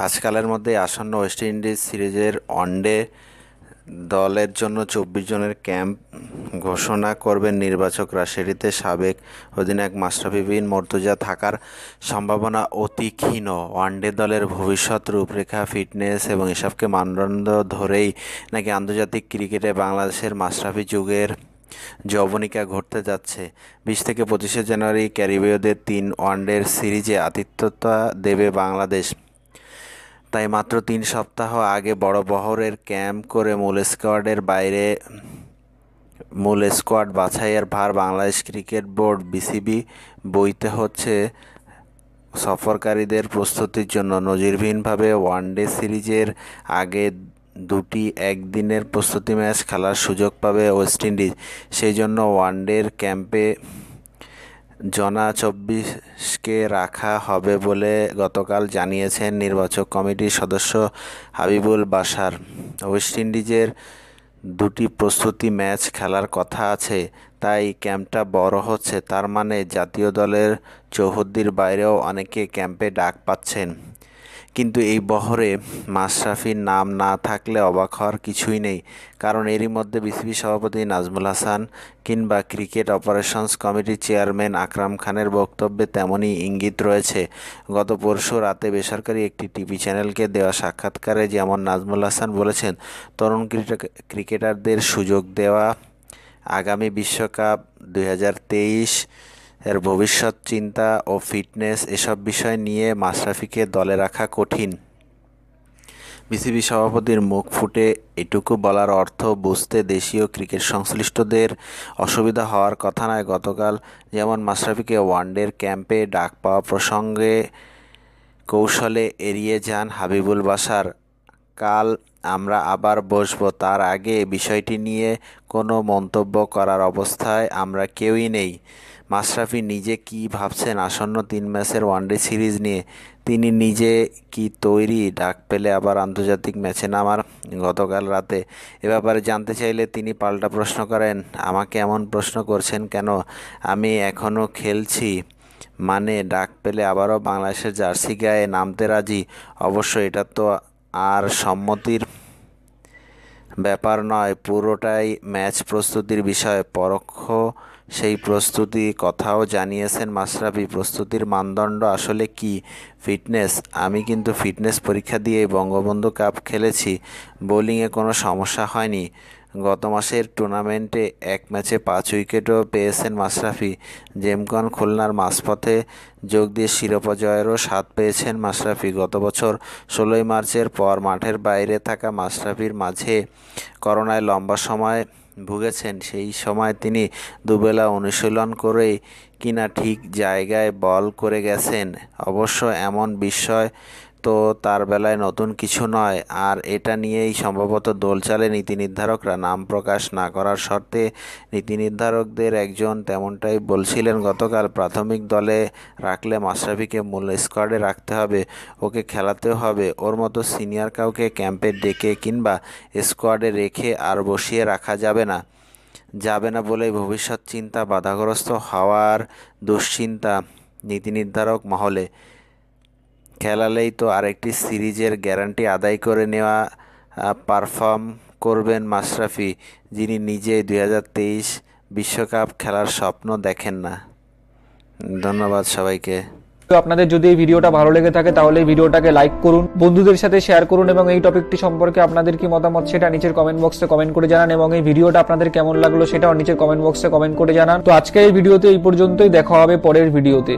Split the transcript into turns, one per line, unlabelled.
আজকালের মধ্যে আসন্ন ওয়েস্ট ইন্ডিজ সিরিজের ওয়ানডে দলের জন্য ২৪ জনের ক্যাম্প ঘোষণা করবেন নির্বাচকরা। সেটিতে সাবেক অধিনায়ক মাশরাফি বিন মুর্তজা থাকার সম্ভাবনা অতি ক্ষীণ। ওয়ানডে দলের ভবিষ্যৎ রূপরেখা, ফিটনেস এবং এসবকে মানদণ্ড ধরেই নাকি আন্তর্জাতিক ক্রিকেটে বাংলাদেশের মাশরাফি যুগের যবনিকা ঘটতে যাচ্ছে। ২০ থেকে ২৫শে জানুয়ারি ক্যারিবীয়দের ৩ ওয়ানডের সিরিজে আতিথ্যতা দেবে বাংলাদেশ। তাই মাত্র ৩ সপ্তাহ আগে বড় বহরের ক্যাম্প করে মূল স্কোয়াড বাছাইয়ের ভার বাংলাদেশ ক্রিকেট বোর্ড বিসিবি বইতে হচ্ছে সফরকারীদের প্রস্তুতির জন্য। নজিরবিহীনভাবে ওয়ানডে সিরিজের আগে দুটি একদিনের প্রস্তুতি ম্যাচ খেলার সুযোগ পাবে ওয়েস্ট ইন্ডিজ। সেই জন্য ওয়ানডের ক্যাম্পে জনা ২৪কে রাখা হবে বলে গতকাল জানিয়েছেন নির্বাচক কমিটির সদস্য হাবিবুল বাশার। ওয়েস্ট ইন্ডিজের দুটি প্রস্তুতি ম্যাচ খেলার কথা আছে, তাই ক্যাম্পটা বড় হচ্ছে। তার মানে জাতীয় দলের চৌহদ্দির বাইরেও অনেকে ক্যাম্পে ডাক পাচ্ছেন। কিন্তু এই বহরে মাশরাফির নাম না থাকলে অবাক হওয়ার কিছুই নেই, কারণ এরই মধ্যে বিসিবি সভাপতি নাজমুল হাসান কিংবা ক্রিকেট অপারেশনস কমিটির চেয়ারম্যান আকরাম খানের বক্তব্যে তেমনই ইঙ্গিত রয়েছে। গত পরশু রাতে বেসরকারি একটি টিভি চ্যানেলকে দেওয়া সাক্ষাৎকারে যেমন নাজমুল হাসান বলেছেন, তরুণ ক্রিকেটারদের সুযোগ দেওয়া, আগামী বিশ্বকাপ ২০২৩ এর ভবিষ্যৎ চিন্তা ও ফিটনেস এসব বিষয় নিয়ে মাশরাফিকে দলে রাখা কঠিন। বিসিবি সভাপতির মুখ ফুটে এটুকু বলার অর্থ বুঝতে দেশীয় ক্রিকেট সংশ্লিষ্টদের অসুবিধা হওয়ার কথা নয়। গতকাল যেমন মাশরাফিকে ওয়ানডের ক্যাম্পে ডাক পাওয়া প্রসঙ্গে কৌশলে এড়িয়ে যান হাবিবুল বাশার। কাল আমরা আবার বসবো, তার আগে বিষয়টি নিয়ে কোনো মন্তব্য করার অবস্থায় আমরা কেউই নেই। মাশরাফি নিজে কি ভাবছেন আসন্ন ৩ ম্যাচের ওয়ানডে সিরিজ নিয়ে? তিনি নিজে কি তৈরি ডাক পেলে আবার আন্তর্জাতিক ম্যাচে নামার? গতকাল রাতে এ ব্যাপারে জানতে চাইলে তিনি পাল্টা প্রশ্ন করেন, আমাকে এমন প্রশ্ন করছেন কেন? আমি এখনও খেলছি, মানে ডাক পেলে আবারও বাংলাদেশের জার্সি গায়ে নামতে রাজি। অবশ্য এটা তো আর সম্মতির ব্যাপার নয়, পুরোটাই ম্যাচ প্রস্তুতির বিষয়। পরোক্ষ সেই প্রস্তুতি কথাও জানিয়েছেন মাশরাফি। প্রস্তুতির মানদণ্ড আসলে কি? ফিটনেস। আমি কিন্তু ফিটনেস পরীক্ষা দিয়ে বঙ্গবন্ধু কাপ খেলেছি, বোলিংয়ে কোনো সমস্যা হয়নি। গত মাসের টুর্নামেন্টে এক ম্যাচে ৫ উইকেটও পেয়েছেন মাশরাফি। জেমকন খুলনার মাঝপথে যোগ দিয়ে শিরোপা জয়েরও স্বাদ পেয়েছেন মাশরাফি। গত বছর ১৬ই মার্চের পর মাঠের বাইরে থাকা মাশরাফির মাঝে করোনায় লম্বা সময় ভুগেছেন। সেই সময় তিনি দুবেলা অনুশীলন করেই কিনা ঠিক জায়গায় বল করে গেছেন। অবশ্য এমন বিষয় তো তার বেলায় নতুন কিছু নয়, আর এটা নিয়েই সম্ভবত দোলচালে নীতিনির্ধারকরা। নাম প্রকাশ না করার শর্তে নীতিনির্ধারকদের একজন তেমনটাই বলছিলেন গতকাল। প্রাথমিক দলে রাখলে মাশরাফিকে মূল স্কোয়াডে রাখতে হবে, ওকে খেলাতেও হবে। ওর মতো সিনিয়র কাউকে ক্যাম্পে ডেকে কিংবা স্কোয়াডে রেখে আর বসিয়ে রাখা যাবে না বলেই ভবিষ্যৎ চিন্তা বাধাগ্রস্ত হওয়ার দুশ্চিন্তা নীতিনির্ধারক মহলে। খেলালেই তো আরেকটি সিরিজের গ্যারান্টি আদায় করে নেওয়া। পারফর্ম করবেন মাশরাফি, যিনি নিজেই ২০২৩ বিশ্বকাপ খেলার স্বপ্ন দেখেন না। ধন্যবাদ সবাইকে।
তো আপনাদের যদি এই ভিডিওটা ভালো লেগে থাকে তাহলে এই ভিডিওটাকে লাইক করুন, বন্ধুদের সাথে শেয়ার করুন এবং এই টপিকটি সম্পর্কে আপনাদের কি মতামত সেটা নিচের কমেন্ট বক্সে কমেন্ট করে জানান, এবং এই ভিডিওটা আপনাদের কেমন লাগলো সেটাও নিচের কমেন্ট বক্সে কমেন্ট করে জানান। তো আজকে এই ভিডিওতে এই পর্যন্তই, দেখা হবে পরের ভিডিওতে।